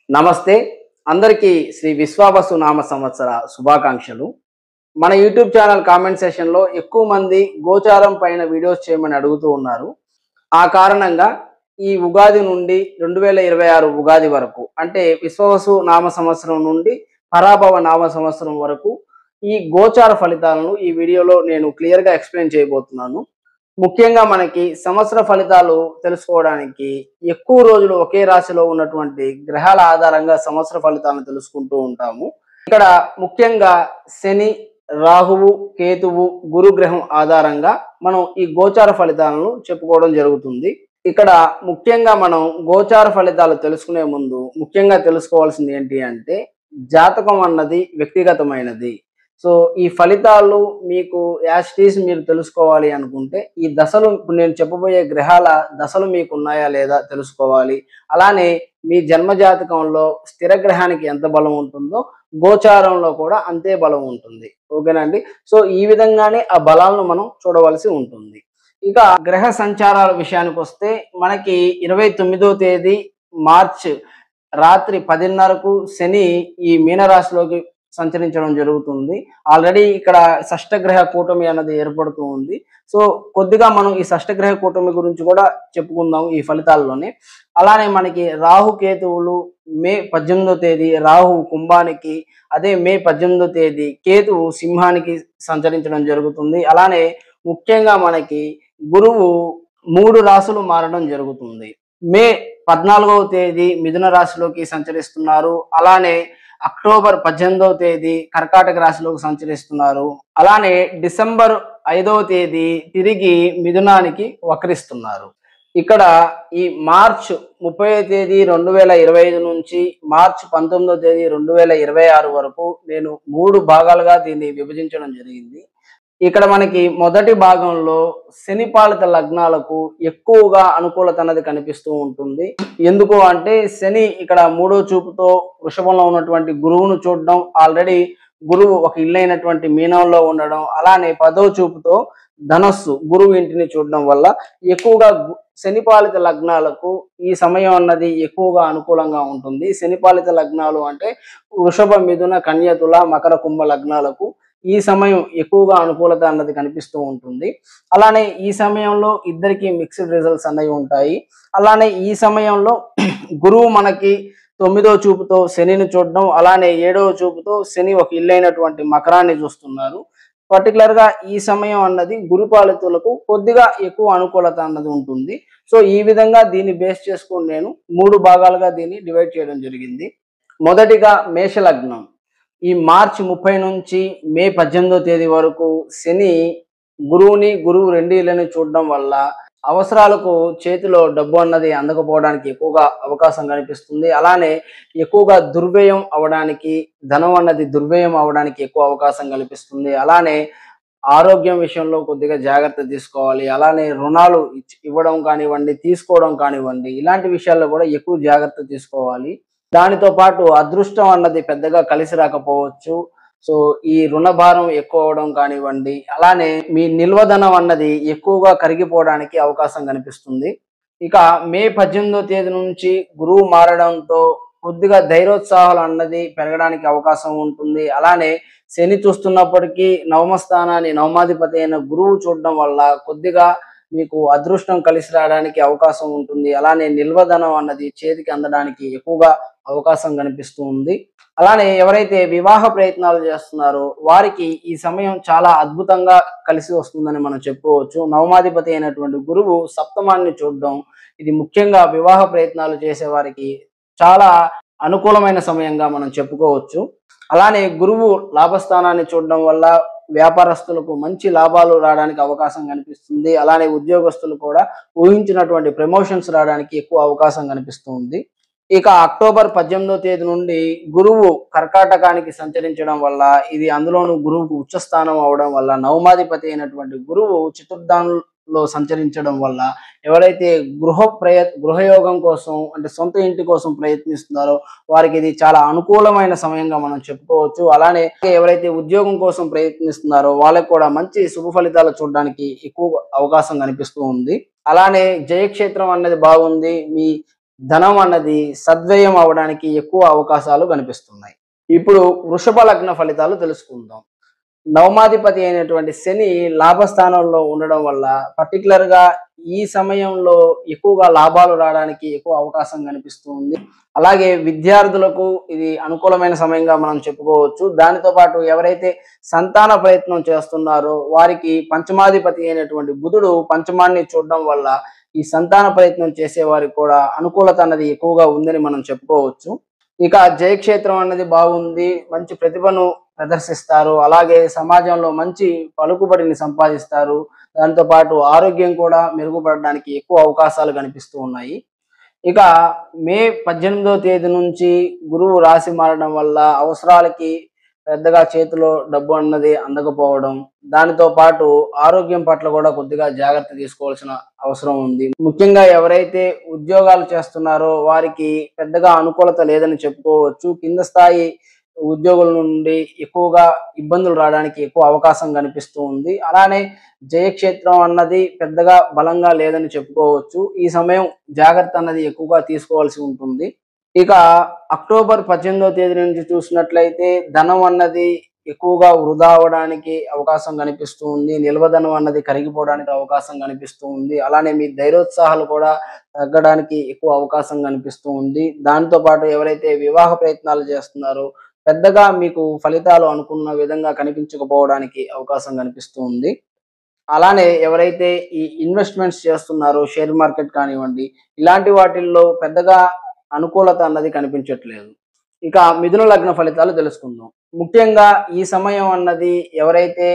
నమస్తే అందరికీ శ్రీ విశ్వావసు నామ సంవత్సర శుభాకాంక్షలు. మన యూట్యూబ్ ఛానల్ కామెంట్ సెషన్లో ఎక్కువ మంది గోచారం పైన వీడియోస్ చేయమని అడుగుతూ ఉన్నారు. ఆ కారణంగా ఈ ఉగాది నుండి 2026 ఉగాది వరకు అంటే విశ్వావసు నామ సంవత్సరం నుండి పరాభవ నామ సంవత్సరం వరకు ఈ గోచార ఫలితాలను ఈ వీడియోలో నేను క్లియర్గా ఎక్స్ప్లెయిన్ చేయబోతున్నాను. ముఖ్యంగా మనకి సంవత్సర ఫలితాలు తెలుసుకోవడానికి ఎక్కువ రోజులు ఒకే రాశిలో ఉన్నటువంటి గ్రహాల ఆధారంగా సంవత్సర ఫలితాలను తెలుసుకుంటూ ఉంటాము. ఇక్కడ ముఖ్యంగా శని, రాహువు, కేతువు, గురు గ్రహం ఆధారంగా మనం ఈ గోచార ఫలితాలను చెప్పుకోవడం జరుగుతుంది. ఇక్కడ ముఖ్యంగా మనం గోచార ఫలితాలు తెలుసుకునే ముందు ముఖ్యంగా తెలుసుకోవాల్సింది ఏంటి అంటే జాతకం అన్నది వ్యక్తిగతమైనది. సో ఈ ఫలితాలు మీకు యాస్టీస్ మీరు తెలుసుకోవాలి అనుకుంటే ఈ దశలు ఇప్పుడు నేను చెప్పబోయే గ్రహాల దశలు మీకు ఉన్నాయా లేదా తెలుసుకోవాలి. అలానే మీ జన్మ జాతకంలో స్థిర గ్రహానికి ఎంత బలం ఉంటుందో గోచారంలో కూడా అంతే బలం ఉంటుంది. ఓకేనండి. సో ఈ విధంగానే ఆ బలాలను మనం చూడవలసి ఉంటుంది. ఇక గ్రహ సంచారాల విషయానికి వస్తే మనకి 29వ తేదీ మార్చ్ రాత్రి 10:30కు శని ఈ మీనరాశిలోకి సంచరించడం జరుగుతుంది. ఆల్రెడీ ఇక్కడ షష్టగ్రహ కూటమి అన్నది ఏర్పడుతూ ఉంది. సో కొద్దిగా మనం ఈ షష్టగ్రహ కూటమి గురించి కూడా చెప్పుకుందాం ఈ ఫలితాల్లోనే. అలానే మనకి రాహు కేతువులు మే 18వ తేదీ రాహు కుంభానికి, అదే మే 18వ తేదీ కేతువు సింహానికి సంచరించడం జరుగుతుంది. అలానే ముఖ్యంగా మనకి గురువు 3 రాశులు మారడం జరుగుతుంది. మే 14వ తేదీ మిథున రాశిలోకి సంచరిస్తున్నారు. అలానే అక్టోబర్ 18వ తేదీ కర్కాటక రాశిలోకి సంచరిస్తున్నారు. అలానే డిసెంబర్ 5వ తేదీ తిరిగి మిథునానికి వక్రిస్తున్నారు. ఇక్కడ ఈ మార్చ్ 30వ తేదీ 2025 నుంచి మార్చ్ 19వ తేదీ 2026 వరకు నేను 3 భాగాలుగా దీన్ని విభజించడం జరిగింది. ఇక్కడ మనకి మొదటి భాగంలో శని పాలిత లగ్నాలకు ఎక్కువగా అనుకూలత అన్నది కనిపిస్తూ ఉంటుంది. ఎందుకు అంటే శని ఇక్కడ 3వ చూపుతో వృషభంలో ఉన్నటువంటి గురువును చూడడం, ఆల్రెడీ గురువు ఒక ఇల్లు అయినటువంటి మీనంలో ఉండడం, అలానే 10వ చూపుతో ధనస్సు గురువు ఇంటిని చూడడం వల్ల ఎక్కువగా శని పాలిత లగ్నాలకు ఈ సమయం అన్నది ఎక్కువగా అనుకూలంగా ఉంటుంది. శని పాలిత లగ్నాలు అంటే వృషభ, మిథున, కన్య, తుల, మకర, కుంభ లగ్నాలకు ఈ సమయం ఎక్కువగా అనుకూలత అన్నది కనిపిస్తూ ఉంటుంది. అలానే ఈ సమయంలో ఇద్దరికి మిక్స్డ్ రిజల్ట్స్ అనేవి ఉంటాయి. అలానే ఈ సమయంలో గురువు మనకి 9వ చూపుతో శనిని చూడడం, అలానే 7వ చూపుతో శని ఒక ఇల్లైనటువంటి మకరాన్ని చూస్తున్నారు. పర్టికులర్గా ఈ సమయం అన్నది గురుపాలితులకు కొద్దిగా ఎక్కువ అనుకూలత అన్నది ఉంటుంది. సో ఈ విధంగా దీన్ని బేస్ చేసుకొని నేను 3 భాగాలుగా దీన్ని డివైడ్ చేయడం జరిగింది. మొదటిగా మేషలగ్నం. ఈ మార్చి 30 నుంచి మే 18వ తేదీ వరకు శని గురువు 2 ఇళ్ళని చూడడం వల్ల అవసరాలకు చేతిలో డబ్బు అన్నది అందకపోవడానికి ఎక్కువగా అవకాశం కనిపిస్తుంది. అలానే ఎక్కువగా దుర్వ్యయం అవడానికి, ధనం అన్నది దుర్వ్యయం అవడానికి ఎక్కువ అవకాశం కనిపిస్తుంది. అలానే ఆరోగ్యం విషయంలో కొద్దిగా జాగ్రత్త తీసుకోవాలి. అలానే రుణాలు ఇవ్వడం కానివ్వండి, తీసుకోవడం కానివ్వండి, ఇలాంటి విషయాల్లో కూడా ఎక్కువ జాగ్రత్త తీసుకోవాలి. దానితో పాటు అదృష్టం అన్నది పెద్దగా కలిసి రాకపోవచ్చు. సో ఈ రుణ భారం ఎక్కువ అవడం కానివ్వండి, అలానే మీ నిల్వధనం అన్నది ఎక్కువగా కరిగిపోవడానికి అవకాశం కనిపిస్తుంది. ఇక మే 18వ తేదీ నుంచి గురువు మారడంతో కొద్దిగా ధైర్యోత్సాహాలు అన్నది పెరగడానికి అవకాశం ఉంటుంది. అలానే శని చూస్తున్నప్పటికీ నవమ స్థానాన్ని నవమాధిపతి అయిన గురువు చూడడం వల్ల కొద్దిగా మీకు అదృష్టం కలిసి రావడానికి అవకాశం ఉంటుంది. అలానే నిల్వధనం అన్నది చేతికి అందడానికి ఎక్కువగా అవకాశం కనిపిస్తూ ఉంది. అలానే ఎవరైతే వివాహ ప్రయత్నాలు చేస్తున్నారో వారికి ఈ సమయం చాలా అద్భుతంగా కలిసి వస్తుందని మనం చెప్పుకోవచ్చు. నవమాధిపతి అయినటువంటి గురువు సప్తమాన్ని చూడడం ఇది ముఖ్యంగా వివాహ ప్రయత్నాలు చేసే వారికి చాలా అనుకూలమైన సమయంగా మనం చెప్పుకోవచ్చు. అలానే గురువు లాభస్థానాన్ని చూడడం వల్ల వ్యాపారస్తులకు మంచి లాభాలు రావడానికి అవకాశం కనిపిస్తుంది. అలానే ఉద్యోగస్తులు కూడా ఊహించినటువంటి ప్రమోషన్స్ రావడానికి ఎక్కువ అవకాశం కనిపిస్తుంది. ఇక అక్టోబర్ 18వ తేదీ నుండి గురువు కర్కాటకానికి సంచరించడం వల్ల ఇది అందులోనూ గురువుకు ఉచ్చస్థానం అవడం వల్ల నవమాధిపతి అయినటువంటి గురువు చతుర్థంలో సంచరించడం వల్ల ఎవరైతే గృహయోగం కోసం అంటే సొంత ఇంటి కోసం ప్రయత్నిస్తున్నారో వారికి ఇది చాలా అనుకూలమైన సమయంగా మనం చెప్పుకోవచ్చు. అలానే ఎవరైతే ఉద్యోగం కోసం ప్రయత్నిస్తున్నారో వాళ్ళకి కూడా మంచి శుభ ఫలితాలు చూడడానికి ఎక్కువ అవకాశం కనిపిస్తూ ఉంది. అలానే జయక్షేత్రం అన్నది బాగుంది. మీ ధనం అన్నది సద్వ్యయం అవడానికి ఎక్కువ అవకాశాలు కనిపిస్తున్నాయి. ఇప్పుడు వృషభ లగ్న ఫలితాలు తెలుసుకుందాం. నవమాధిపతి అయినటువంటి శని లాభస్థానంలో ఉండడం వల్ల పర్టికులర్‌గా ఈ సమయంలో ఎక్కువగా లాభాలు రావడానికి ఎక్కువ అవకాశం కనిపిస్తుంది. అలాగే విద్యార్థులకు ఇది అనుకూలమైన సమయంగా మనం చెప్పుకోవచ్చు. దానితో పాటు ఎవరైతే సంతాన ప్రయత్నం చేస్తున్నారో వారికి పంచమాధిపతి అయినటువంటి బుధుడు పంచమాన్ని చూడడం వల్ల ఈ సంతాన ప్రయత్నం చేసే వారికి కూడా అనుకూలత అన్నది ఎక్కువగా ఉందని మనం చెప్పుకోవచ్చు. ఇక జయక్షేత్రం అన్నది బాగుంది. మంచి ప్రతిభను ప్రదర్శిస్తారు. అలాగే సమాజంలో మంచి పలుకుబడిని సంపాదిస్తారు. దాంతో పాటు ఆరోగ్యం కూడా మెరుగుపడడానికి ఎక్కువ అవకాశాలు కనిపిస్తూ ఉన్నాయి. ఇక మే 18వ తేదీ నుంచి గురువు రాశి మారడం వల్ల అవసరాలకి పెద్దగా చేతిలో డబ్బు అన్నది అందకపోవడం, దానితో పాటు ఆరోగ్యం పట్ల కూడా కొద్దిగా జాగ్రత్త తీసుకోవాల్సిన అవసరం ఉంది. ముఖ్యంగా ఎవరైతే ఉద్యోగాలు చేస్తున్నారో వారికి పెద్దగా అనుకూలత లేదని చెప్పుకోవచ్చు. కింద స్థాయి ఉద్యోగుల నుండి ఎక్కువగా ఇబ్బందులు రావడానికి ఎక్కువ అవకాశం కనిపిస్తూ ఉంది. అలానే జయక్షేత్రం అన్నది పెద్దగా బలంగా లేదని చెప్పుకోవచ్చు. ఈ సమయం జాగ్రత్త అన్నది ఎక్కువగా తీసుకోవాల్సి ఉంటుంది. ఇక అక్టోబర్ 18వ తేదీ నుంచి చూసినట్లయితే ధనం అన్నది ఎక్కువగా వృధా అవ్వడానికి అవకాశం కనిపిస్తూ ఉంది. నిల్వ ధనం అన్నది కరిగిపోవడానికి అవకాశం కనిపిస్తూ ఉంది. అలానే మీ ధైర్యోత్సాహాలు కూడా తగ్గడానికి ఎక్కువ అవకాశం కనిపిస్తూ ఉంది. దాంతో పాటు ఎవరైతే వివాహ ప్రయత్నాలు చేస్తున్నారో పెద్దగా మీకు ఫలితాలు అనుకున్న విధంగా కనిపించకపోవడానికి అవకాశం కనిపిస్తూ ఉంది. అలానే ఎవరైతే ఈ ఇన్వెస్ట్‌మెంట్స్ చేస్తున్నారో షేర్ మార్కెట్ కానివ్వండి, ఇలాంటి వాటిల్లో పెద్దగా అనుకూలత అన్నది కనిపించట్లేదు. ఇక మిథున లగ్న ఫలితాలు తెలుసుకుందాం. ముఖ్యంగా ఈ సమయం అన్నది ఎవరైతే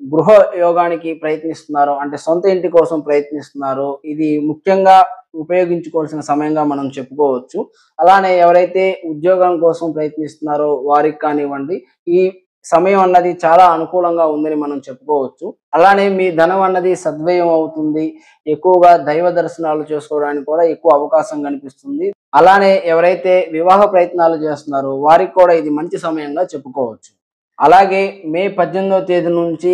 గృహ యోగానికి ప్రయత్నిస్తున్నారో అంటే సొంత ఇంటి కోసం ప్రయత్నిస్తున్నారో ఇది ముఖ్యంగా ఉపయోగించుకోవాల్సిన సమయంగా మనం చెప్పుకోవచ్చు. అలానే ఎవరైతే ఉద్యోగం కోసం ప్రయత్నిస్తున్నారో వారికి కానివ్వండి, ఈ సమయం అన్నది చాలా అనుకూలంగా ఉందని మనం చెప్పుకోవచ్చు. అలానే మీ ధనం అన్నది సద్వ్యయం అవుతుంది. ఎక్కువగా దైవ దర్శనాలు చేసుకోవడానికి కూడా ఎక్కువ అవకాశం కనిపిస్తుంది. అలానే ఎవరైతే వివాహ ప్రయత్నాలు చేస్తున్నారో వారికి కూడా ఇది మంచి సమయంగా చెప్పుకోవచ్చు. అలాగే మే 18వ తేదీ నుంచి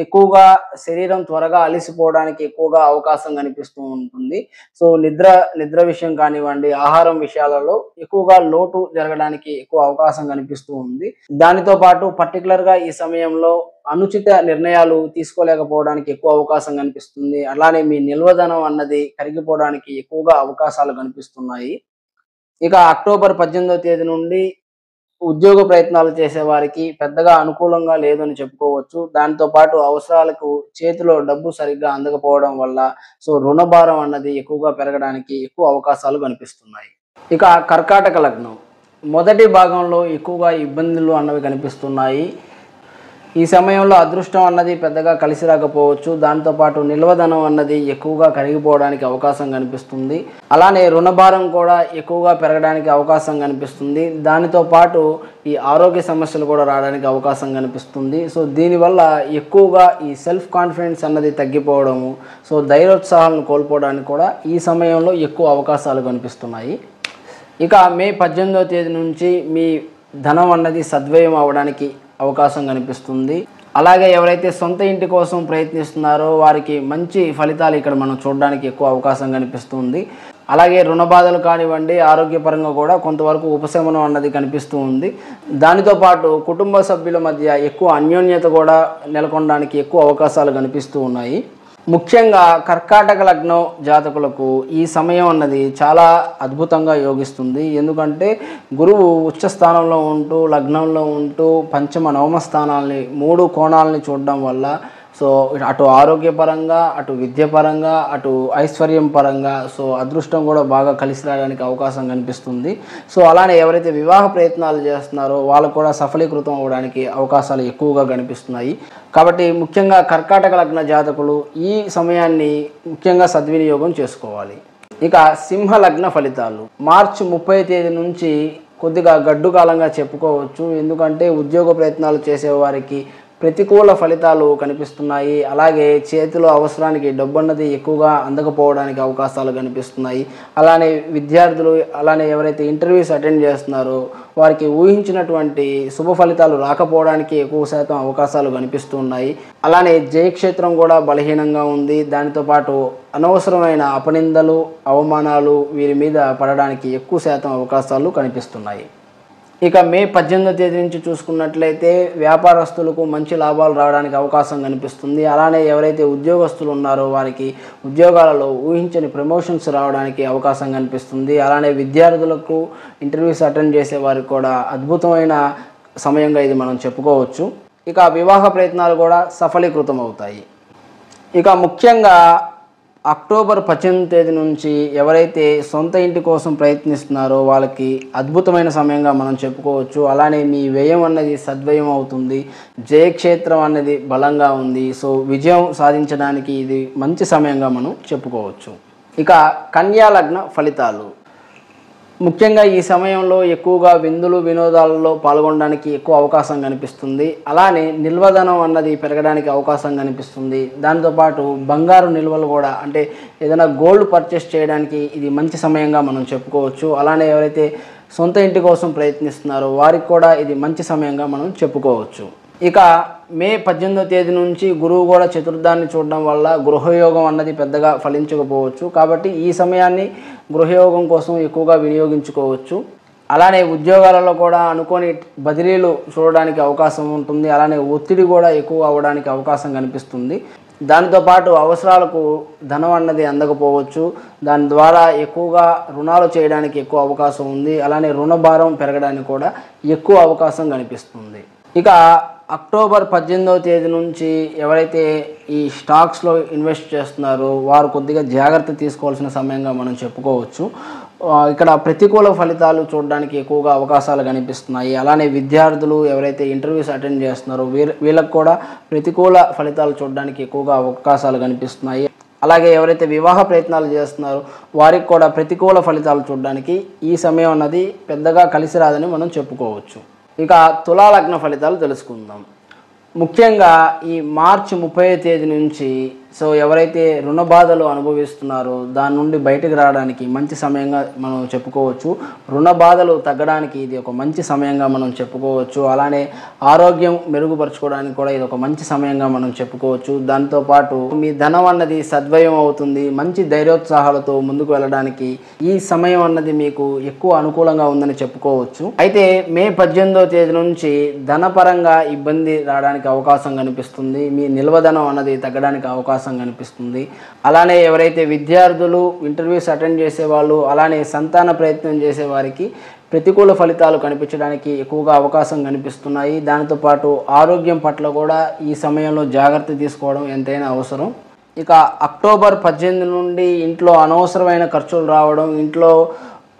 ఎక్కువగా శరీరం త్వరగా అలిసిపోవడానికి ఎక్కువగా అవకాశం కనిపిస్తూ ఉంటుంది. సో నిద్ర విషయం కానివ్వండి, ఆహారం విషయాలలో ఎక్కువగా లోటు జరగడానికి ఎక్కువ అవకాశం కనిపిస్తూ ఉంది. దానితో పాటు పర్టికులర్‌గా ఈ సమయంలో అనుచిత నిర్ణయాలు తీసుకోలేకపోవడానికి ఎక్కువ అవకాశం కనిపిస్తుంది. అలానే మీ నిల్వధనం అన్నది కరిగిపోవడానికి ఎక్కువగా అవకాశాలు కనిపిస్తున్నాయి. ఇక అక్టోబర్ 18వ తేదీ నుండి ఉద్యోగ ప్రయత్నాలు చేసేవారికి పెద్దగా అనుకూలంగా లేదని చెప్పుకోవచ్చు. దాంతో పాటు అవసరాలకు చేతిలో డబ్బు సరిగ్గా అందకపోవడం వల్ల రుణభారం అన్నది ఎక్కువగా పెరగడానికి ఎక్కువ అవకాశాలు కనిపిస్తున్నాయి. ఇక కర్కాటక లగ్నం. మొదటి భాగంలో ఎక్కువగా ఇబ్బందులు అన్నవి కనిపిస్తున్నాయి. ఈ సమయంలో అదృష్టం అన్నది పెద్దగా కలిసి రాకపోవచ్చు. దాంతోపాటు నిల్వధనం అన్నది ఎక్కువగా కరిగిపోవడానికి అవకాశం కనిపిస్తుంది. అలానే రుణభారం కూడా ఎక్కువగా పెరగడానికి అవకాశం కనిపిస్తుంది. దానితో పాటు ఈ ఆరోగ్య సమస్యలు కూడా రావడానికి అవకాశం కనిపిస్తుంది. దీనివల్ల ఎక్కువగా ఈ సెల్ఫ్ కాన్ఫిడెన్స్ అన్నది తగ్గిపోవడము, ధైర్యోత్సాహాలను కోల్పోవడానికి కూడా ఈ సమయంలో ఎక్కువ అవకాశాలు కనిపిస్తున్నాయి. ఇక మే 18వ తేదీ నుంచి మీ ధనం అన్నది సద్వ్యయం అవ్వడానికి అవకాశం కనిపిస్తుంది. అలాగే ఎవరైతే సొంత ఇంటి కోసం ప్రయత్నిస్తున్నారో వారికి మంచి ఫలితాలు ఇక్కడ మనం చూడడానికి ఎక్కువ అవకాశం కనిపిస్తుంది. అలాగే రుణ బాధలు కానివ్వండి, ఆరోగ్యపరంగా కూడా కొంతవరకు ఉపశమనం అన్నది కనిపిస్తూ ఉంది. దానితో పాటు కుటుంబ సభ్యుల మధ్య ఎక్కువ అన్యోన్యత కూడా నెలకొనడానికి ఎక్కువ అవకాశాలు కనిపిస్తూ ఉన్నాయి. ముఖ్యంగా కర్కాటక లగ్నం జాతకులకు ఈ సమయం అన్నది చాలా అద్భుతంగా యోగిస్తుంది. ఎందుకంటే గురువు ఉచ్చ స్థానంలో ఉంటూ లగ్నంలో ఉంటూ పంచమ నవమ స్థానాల్ని 3 కోణాలని చూడడం వల్ల అటు ఆరోగ్యపరంగా, అటు విద్యపరంగా, అటు ఐశ్వర్యం పరంగా అదృష్టం కూడా బాగా కలిసి రావడానికి అవకాశం కనిపిస్తుంది. అలానే ఎవరైతే వివాహ ప్రయత్నాలు చేస్తున్నారో వాళ్ళకు కూడా సఫలీకృతం అవ్వడానికి అవకాశాలు ఎక్కువగా కనిపిస్తున్నాయి. కాబట్టి ముఖ్యంగా కర్కాటక లగ్న జాతకులు ఈ సమయాన్ని ముఖ్యంగా సద్వినియోగం చేసుకోవాలి. ఇక సింహ లగ్న ఫలితాలు. మార్చి 30వ తేదీ నుంచి కొద్దిగా గడ్డు కాలంగా చెప్పుకోవచ్చు. ఎందుకంటే ఉద్యోగ ప్రయత్నాలు చేసేవారికి ప్రతికూల ఫలితాలు కనిపిస్తున్నాయి. అలాగే చేతిలో అవసరానికి డబ్బు అన్నది ఎక్కువగా అందకపోవడానికి అవకాశాలు కనిపిస్తున్నాయి. అలానే విద్యార్థులు, అలానే ఎవరైతే ఇంటర్వ్యూస్ అటెండ్ చేస్తున్నారో వారికి ఊహించినటువంటి శుభ ఫలితాలు రాకపోవడానికి ఎక్కువ శాతం అవకాశాలు కనిపిస్తున్నాయి. అలానే జయక్షేత్రం కూడా బలహీనంగా ఉంది. దానితో పాటు అనవసరమైన అపనిందలు, అవమానాలు వీరి మీద పడడానికి ఎక్కువ శాతం అవకాశాలు కనిపిస్తున్నాయి. ఇక మే 18వ తేదీ నుంచి చూసుకున్నట్లయితే వ్యాపారస్తులకు మంచి లాభాలు రావడానికి అవకాశం కనిపిస్తుంది. అలానే ఎవరైతే ఉద్యోగస్తులు ఉన్నారో వారికి ఉద్యోగాలలో ఊహించని ప్రమోషన్స్ రావడానికి అవకాశం కనిపిస్తుంది. అలానే విద్యార్థులకు, ఇంటర్వ్యూస్ అటెండ్ చేసే వారికి కూడా అద్భుతమైన సమయంగా ఇది మనం చెప్పుకోవచ్చు. ఇక వివాహ ప్రయత్నాలు కూడా సఫలీకృతం అవుతాయి. ఇక ముఖ్యంగా అక్టోబర్ 18వ తేదీ నుంచి ఎవరైతే సొంత ఇంటి కోసం ప్రయత్నిస్తున్నారో వాళ్ళకి అద్భుతమైన సమయంగా మనం చెప్పుకోవచ్చు. అలానే మీ వ్యయం అన్నది సద్వ్యయం అవుతుంది. జయక్షేత్రం అన్నది బలంగా ఉంది. సో విజయం సాధించడానికి ఇది మంచి సమయంగా మనం చెప్పుకోవచ్చు. ఇక కన్యా లగ్న ఫలితాలు. ముఖ్యంగా ఈ సమయంలో ఎక్కువగా విందులు, వినోదాలలో పాల్గొనడానికి ఎక్కువ అవకాశం కనిపిస్తుంది. అలానే నిల్వధనం అన్నది పెరగడానికి అవకాశం కనిపిస్తుంది. దాంతోపాటు బంగారు నిల్వలు కూడా, అంటే ఏదైనా గోల్డ్ పర్చేస్ చేయడానికి ఇది మంచి సమయంగా మనం చెప్పుకోవచ్చు. అలానే ఎవరైతే సొంత ఇంటి కోసం ప్రయత్నిస్తున్నారో వారికి కూడా ఇది మంచి సమయంగా మనం చెప్పుకోవచ్చు. ఇక మే 18వ తేదీ నుంచి గురువు కూడా చతుర్థాన్ని చూడడం వల్ల గృహయోగం అన్నది పెద్దగా ఫలించకపోవచ్చు. కాబట్టి ఈ సమయాన్ని గృహయోగం కోసం ఎక్కువగా వినియోగించుకోవచ్చు. అలానే ఉద్యోగాలలో కూడా అనుకోని బదిలీలు చూడడానికి అవకాశం ఉంటుంది. అలానే ఒత్తిడి కూడా ఎక్కువ అవ్వడానికి అవకాశం కనిపిస్తుంది. దాంతోపాటు అవసరాలకు ధనం అన్నది అందకపోవచ్చు. దాని ద్వారా ఎక్కువగా రుణాలు చేయడానికి ఎక్కువ అవకాశం ఉంది. అలానే రుణభారం పెరగడానికి కూడా ఎక్కువ అవకాశం కనిపిస్తుంది. ఇక అక్టోబర్ 18వ తేదీ నుంచి ఎవరైతే ఈ స్టాక్స్లో ఇన్వెస్ట్ చేస్తున్నారో వారు కొద్దిగా జాగ్రత్త తీసుకోవాల్సిన సమయంగా మనం చెప్పుకోవచ్చు. ఇక్కడ ప్రతికూల ఫలితాలు చూడడానికి ఎక్కువగా అవకాశాలు కనిపిస్తున్నాయి. అలానే విద్యార్థులు ఎవరైతే ఇంటర్వ్యూస్ అటెండ్ చేస్తున్నారో వీళ్ళకు కూడా ప్రతికూల ఫలితాలు చూడడానికి ఎక్కువగా అవకాశాలు కనిపిస్తున్నాయి. అలాగే ఎవరైతే వివాహ ప్రయత్నాలు చేస్తున్నారో వారికి కూడా ప్రతికూల ఫలితాలు చూడడానికి ఈ సమయం అన్నది పెద్దగా కలిసి రాదని మనం చెప్పుకోవచ్చు. ఇక తులా లగ్న ఫలితాలు తెలుసుకుందాం. ముఖ్యంగా ఈ మార్చి 30వ తేదీ నుంచి ఎవరైతే రుణ బాధలు అనుభవిస్తున్నారో దాని నుండి బయటకు రావడానికి మంచి సమయంగా మనం చెప్పుకోవచ్చు. రుణ బాధలు తగ్గడానికి ఇది ఒక మంచి సమయంగా మనం చెప్పుకోవచ్చు. అలానే ఆరోగ్యం మెరుగుపరచుకోవడానికి కూడా ఇది ఒక మంచి సమయంగా మనం చెప్పుకోవచ్చు. దాంతోపాటు మీ ధనం అన్నది సద్వ్యయం అవుతుంది. మంచి ధైర్యోత్సాహాలతో ముందుకు వెళ్ళడానికి ఈ సమయం అన్నది మీకు ఎక్కువ అనుకూలంగా ఉందని చెప్పుకోవచ్చు. అయితే మే 18వ తేదీ నుంచి ధనపరంగా ఇబ్బంది రావడానికి అవకాశం కనిపిస్తుంది. మీ నిల్వధనం అన్నది తగ్గడానికి అవకాశం కనిపిస్తుంది. అలానే ఎవరైతే విద్యార్థులు, ఇంటర్వ్యూస్ అటెండ్ చేసేవాళ్ళు, అలానే సంతాన ప్రయత్నం చేసే వారికి ప్రతికూల ఫలితాలు కనిపించడానికి ఎక్కువగా అవకాశం కనిపిస్తున్నాయి. దాంతోపాటు ఆరోగ్యం పట్ల కూడా ఈ సమయంలో జాగ్రత్త తీసుకోవడం ఎంతైనా అవసరం. ఇక అక్టోబర్ 18 నుండి ఇంట్లో అనవసరమైన ఖర్చులు రావడం, ఇంట్లో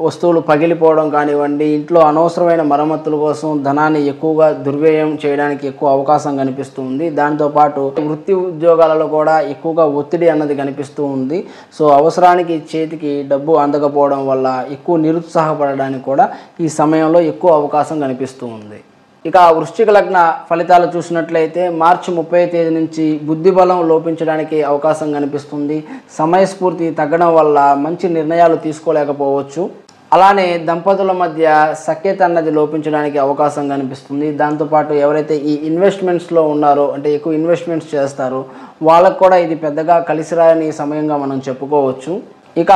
వస్తువులు పగిలిపోవడం కానివ్వండి, ఇంట్లో అనవసరమైన మరమ్మతుల కోసం ధనాన్ని ఎక్కువగా దుర్వ్యయం చేయడానికి ఎక్కువ అవకాశం కనిపిస్తుంది. దాంతోపాటు వృత్తి ఉద్యోగాలలో కూడా ఎక్కువగా ఒత్తిడి అన్నది కనిపిస్తూ ఉంది. సో అవసరానికి చేతికి డబ్బు అందకపోవడం వల్ల ఎక్కువ నిరుత్సాహపడడానికి కూడా ఈ సమయంలో ఎక్కువ అవకాశం కనిపిస్తూ ఉంది. ఇక వృశ్చిక లగ్న ఫలితాలు చూసినట్లయితే మార్చి 30వ తేదీ నుంచి బుద్ధి బలం లోపించడానికి అవకాశం కనిపిస్తుంది. సమయస్ఫూర్తి తగ్గడం వల్ల మంచి నిర్ణయాలు తీసుకోలేకపోవచ్చు. అలానే దంపతుల మధ్య సఖ్యత అన్నది లోపించడానికి అవకాశం కనిపిస్తుంది. దాంతోపాటు ఎవరైతే ఈ ఇన్వెస్ట్మెంట్స్లో ఉన్నారో, అంటే ఎక్కువ ఇన్వెస్ట్మెంట్స్ చేస్తారో వాళ్ళకు కూడా ఇది పెద్దగా కలిసి రాని సమయంగా మనం చెప్పుకోవచ్చు. ఇక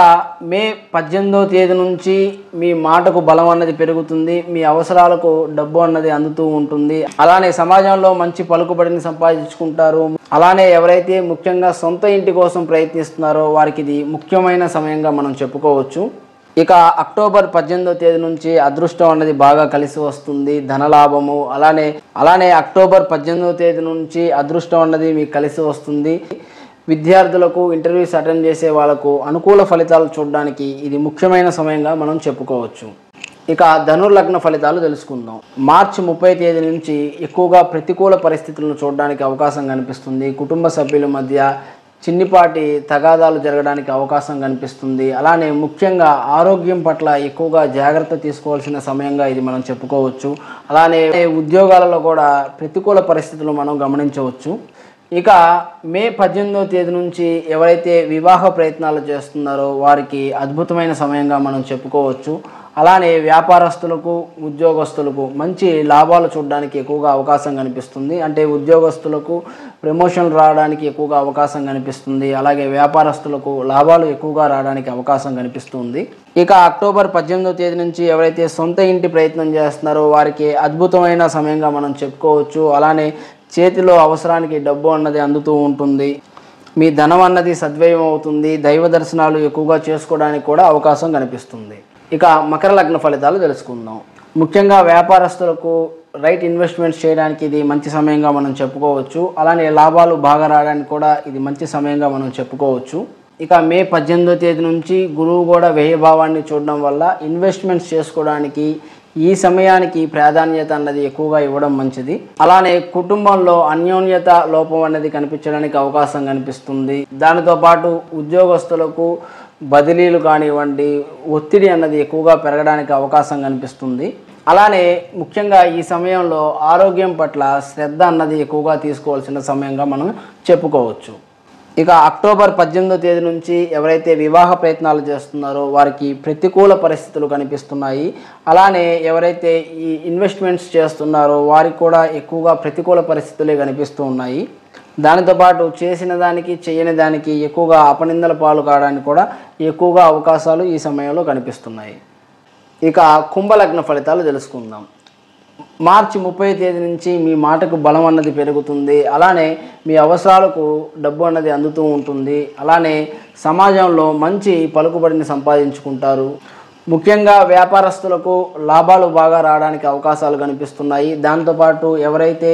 మే 18వ తేదీ నుంచి మీ మాటకు బలం అన్నది పెరుగుతుంది. మీ అవసరాలకు డబ్బు అన్నది అందుతూ ఉంటుంది. అలానే సమాజంలో మంచి పలుకుబడిని సంపాదించుకుంటారు. అలానే ఎవరైతే ముఖ్యంగా సొంత ఇంటి కోసం ప్రయత్నిస్తున్నారో వారికి ఇది ముఖ్యమైన సమయంగా మనం చెప్పుకోవచ్చు. ఇక అక్టోబర్ 18వ తేదీ నుంచి అదృష్టం అన్నది బాగా కలిసి వస్తుంది, ధనలాభము. అలానే అక్టోబర్ 18వ తేదీ నుంచి అదృష్టం అన్నది మీకు కలిసి వస్తుంది. విద్యార్థులకు, ఇంటర్వ్యూస్ అటెండ్ చేసే వాళ్ళకు అనుకూల ఫలితాలు చూడడానికి ఇది ముఖ్యమైన సమయంగా మనం చెప్పుకోవచ్చు. ఇక ధనుర్లగ్న ఫలితాలు తెలుసుకుందాం. మార్చి 30వ తేదీ నుంచి ఎక్కువగా ప్రతికూల పరిస్థితులను చూడడానికి అవకాశం కనిపిస్తుంది. కుటుంబ సభ్యుల మధ్య చిన్నిపాటి తగాదాలు జరగడానికి అవకాశం కనిపిస్తుంది. అలానే ముఖ్యంగా ఆరోగ్యం పట్ల ఎక్కువగా జాగ్రత్త తీసుకోవాల్సిన సమయంగా ఇది మనం చెప్పుకోవచ్చు. అలానే ఉద్యోగాలలో కూడా ప్రతికూల పరిస్థితులు మనం గమనించవచ్చు. ఇక మే 18వ తేదీ నుంచి ఎవరైతే వివాహ ప్రయత్నాలు చేస్తున్నారో వారికి అద్భుతమైన సమయంగా మనం చెప్పుకోవచ్చు. అలానే వ్యాపారస్తులకు, ఉద్యోగస్తులకు మంచి లాభాలు చూడడానికి ఎక్కువగా అవకాశం కనిపిస్తుంది. అంటే ఉద్యోగస్తులకు ప్రమోషన్లు రావడానికి ఎక్కువగా అవకాశం కనిపిస్తుంది. అలాగే వ్యాపారస్తులకు లాభాలు ఎక్కువగా రావడానికి అవకాశం కనిపిస్తుంది. ఇక అక్టోబర్ 18వ తేదీ నుంచి ఎవరైతే సొంత ఇంటి ప్రయత్నం చేస్తున్నారో వారికి అద్భుతమైన సమయంగా మనం చెప్పుకోవచ్చు. అలానే చేతిలో అవసరానికి డబ్బు అన్నది అందుతూ ఉంటుంది. మీ ధనం అన్నది సద్వ్యయం అవుతుంది. దైవ దర్శనాలు ఎక్కువగా చేసుకోవడానికి కూడా అవకాశం కనిపిస్తుంది. ఇక మకర లగ్న ఫలితాలు తెలుసుకుందాం. ముఖ్యంగా వ్యాపారస్తులకు రైట్ ఇన్వెస్ట్మెంట్స్ చేయడానికి ఇది మంచి సమయంగా మనం చెప్పుకోవచ్చు. అలానే లాభాలు బాగా రావడానికి కూడా ఇది మంచి సమయంగా మనం చెప్పుకోవచ్చు. ఇక మే 18వ తేదీ నుంచి గురువు కూడా వ్యయభావాన్ని చూడడం వల్ల ఇన్వెస్ట్మెంట్స్ చేసుకోవడానికి ఈ సమయానికి ప్రాధాన్యత అన్నది ఎక్కువగా ఇవ్వడం మంచిది. అలానే కుటుంబంలో అన్యోన్యత లోపం అనేది కనిపించడానికి అవకాశం కనిపిస్తుంది. దానితో పాటు ఉద్యోగస్తులకు బదిలీలు కానివ్వండి, ఒత్తిడి అన్నది ఎక్కువగా పెరగడానికి అవకాశం కనిపిస్తుంది. అలానే ముఖ్యంగా ఈ సమయంలో ఆరోగ్యం పట్ల శ్రద్ధ అన్నది ఎక్కువగా తీసుకోవాల్సిన సమయంగా మనం చెప్పుకోవచ్చు. ఇక అక్టోబర్ 18వ తేదీ నుంచి ఎవరైతే వివాహ ప్రయత్నాలు చేస్తున్నారో వారికి ప్రతికూల పరిస్థితులు కనిపిస్తున్నాయి. అలానే ఎవరైతే ఈ ఇన్వెస్ట్మెంట్స్ చేస్తున్నారో వారికి కూడా ఎక్కువగా ప్రతికూల పరిస్థితులే కనిపిస్తూ ఉన్నాయి. దానితో పాటు చేసిన దానికి చేయని దానికి ఎక్కువగా అపనిందల పాలు కావడానికి కూడా ఎక్కువగా అవకాశాలు ఈ సమయంలో కనిపిస్తున్నాయి. ఇక కుంభలగ్న ఫలితాలు తెలుసుకుందాం. మార్చి 30వ తేదీ నుంచి మీ మాటకు బలం అన్నది పెరుగుతుంది. అలానే మీ అవసరాలకు డబ్బు అన్నది అందుతూ ఉంటుంది. అలానే సమాజంలో మంచి పలుకుబడిని సంపాదించుకుంటారు. ముఖ్యంగా వ్యాపారస్తులకు లాభాలు బాగా రావడానికి అవకాశాలు కనిపిస్తున్నాయి. దాంతోపాటు ఎవరైతే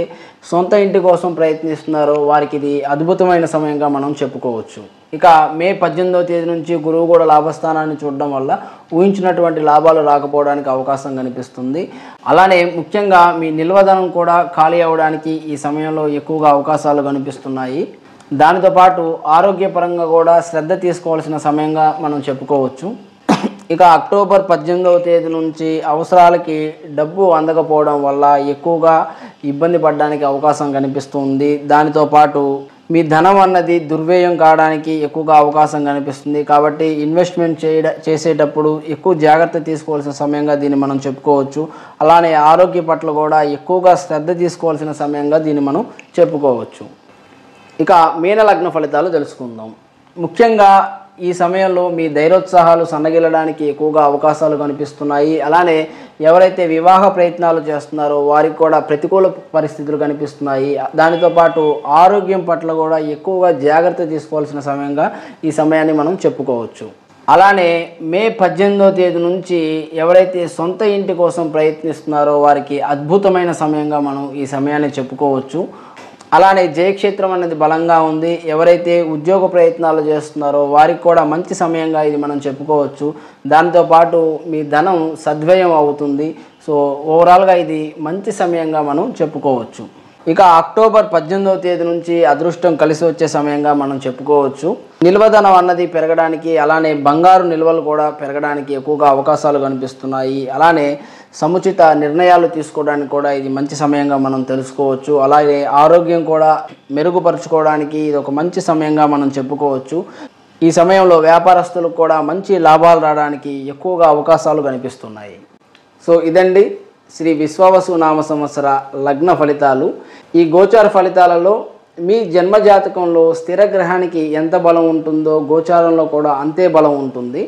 సొంత ఇంటి కోసం ప్రయత్నిస్తున్నారో వారికి ఇది అద్భుతమైన సమయంగా మనం చెప్పుకోవచ్చు. ఇక మే 18వ తేదీ నుంచి గురువు కూడా లాభస్థానాన్ని చూడడం వల్ల ఊహించినటువంటి లాభాలు రాకపోవడానికి అవకాశం కనిపిస్తుంది. అలానే ముఖ్యంగా మీ నిల్వధనం కూడా ఖాళీ అవ్వడానికి ఈ సమయంలో ఎక్కువగా అవకాశాలు కనిపిస్తున్నాయి. దానితో పాటు ఆరోగ్యపరంగా కూడా శ్రద్ధ తీసుకోవాల్సిన సమయంగా మనం చెప్పుకోవచ్చు. ఇక అక్టోబర్ 18వ తేదీ నుంచి అవసరాలకి డబ్బు అందకపోవడం వల్ల ఎక్కువగా ఇబ్బంది పడడానికి అవకాశం కనిపిస్తుంది. దానితో పాటు మీ ధనం అన్నది దుర్వ్యయం కావడానికి ఎక్కువగా అవకాశం కనిపిస్తుంది. కాబట్టి ఇన్వెస్ట్మెంట్ చేసేటప్పుడు ఎక్కువ జాగ్రత్త తీసుకోవాల్సిన సమయంగా దీన్ని మనం చెప్పుకోవచ్చు. అలానే ఆరోగ్య పట్ల కూడా ఎక్కువగా శ్రద్ధ తీసుకోవాల్సిన సమయంగా దీన్ని మనం చెప్పుకోవచ్చు. ఇక మీన లగ్న ఫలితాలు తెలుసుకుందాం. ముఖ్యంగా ఈ సమయంలో మీ ధైర్యోత్సాహాలు సన్నగిల్లడానికి ఎక్కువగా అవకాశాలు కనిపిస్తున్నాయి. అలానే ఎవరైతే వివాహ ప్రయత్నాలు చేస్తున్నారో వారికి కూడా ప్రతికూల పరిస్థితులు కనిపిస్తున్నాయి. దానితో పాటు ఆరోగ్యం పట్ల కూడా ఎక్కువగా జాగ్రత్త తీసుకోవాల్సిన సమయంగా ఈ సమయాన్ని మనం చెప్పుకోవచ్చు. అలానే మే 18వ తేదీ నుంచి ఎవరైతే సొంత ఇంటి కోసం ప్రయత్నిస్తున్నారో వారికి అద్భుతమైన సమయంగా మనం ఈ సమయాన్ని చెప్పుకోవచ్చు. అలానే జయక్షేత్రం అనేది బలంగా ఉంది. ఎవరైతే ఉద్యోగ ప్రయత్నాలు చేస్తున్నారో వారికి కూడా మంచి సమయంగా ఇది మనం చెప్పుకోవచ్చు. దాంతోపాటు మీ ధనం సద్వ్యయం అవుతుంది. సో ఓవరాల్గా ఇది మంచి సమయంగా మనం చెప్పుకోవచ్చు. ఇక అక్టోబర్ 18వ తేదీ నుంచి అదృష్టం కలిసి వచ్చే సమయంగా మనం చెప్పుకోవచ్చు. నిల్వధనం అన్నది పెరగడానికి, అలానే బంగారు నిల్వలు కూడా పెరగడానికి ఎక్కువగా అవకాశాలు కనిపిస్తున్నాయి. అలానే సముచిత నిర్ణయాలు తీసుకోవడానికి కూడా ఇది మంచి సమయంగా మనం తెలుసుకోవచ్చు. అలాగే ఆరోగ్యం కూడా మెరుగుపరుచుకోవడానికి ఇది ఒక మంచి సమయంగా మనం చెప్పుకోవచ్చు. ఈ సమయంలో వ్యాపారస్తులకు కూడా మంచి లాభాలు రావడానికి ఎక్కువగా అవకాశాలు కనిపిస్తున్నాయి. సో ఇదండి శ్రీ విశ్వావసు నామ సంవత్సర లగ్న ఫలితాలు. ఈ గోచార ఫలితాలలో మీ జన్మజాతకంలో స్థిర గ్రహానికి ఎంత బలం ఉంటుందో గోచారంలో కూడా అంతే బలం ఉంటుంది.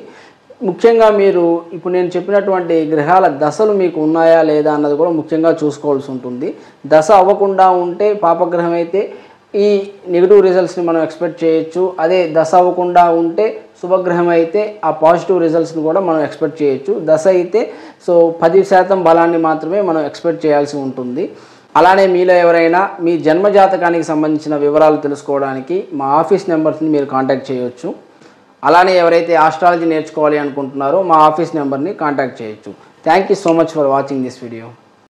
ముఖ్యంగా మీరు ఇప్పుడు నేను చెప్పినటువంటి గ్రహాల దశలు మీకు ఉన్నాయా లేదా అన్నది కూడా ముఖ్యంగా చూసుకోవాల్సి ఉంటుంది. దశ అవ్వకుండా ఉంటే పాపగ్రహం అయితే ఈ నెగిటివ్ రిజల్ట్స్ని మనం ఎక్స్పెక్ట్ చేయొచ్చు. అదే దశ అవ్వకుండా ఉంటే శుభగ్రహం అయితే ఆ పాజిటివ్ రిజల్ట్స్ని కూడా మనం ఎక్స్పెక్ట్ చేయొచ్చు. దశ అయితే 10% బలాన్ని మాత్రమే మనం ఎక్స్పెక్ట్ చేయాల్సి ఉంటుంది. అలానే మీలో ఎవరైనా మీ జన్మజాతకానికి సంబంధించిన వివరాలు తెలుసుకోవడానికి మా ఆఫీస్ నెంబర్స్ని మీరు కాంటాక్ట్ చేయొచ్చు. అలానే ఎవరైతే ఆస్ట్రాలజీ నేర్చుకోవాలి అనుకుంటున్నారో మా ఆఫీస్ నెంబర్ని కాంటాక్ట్ చేయొచ్చు. Thank you so much for watching this video.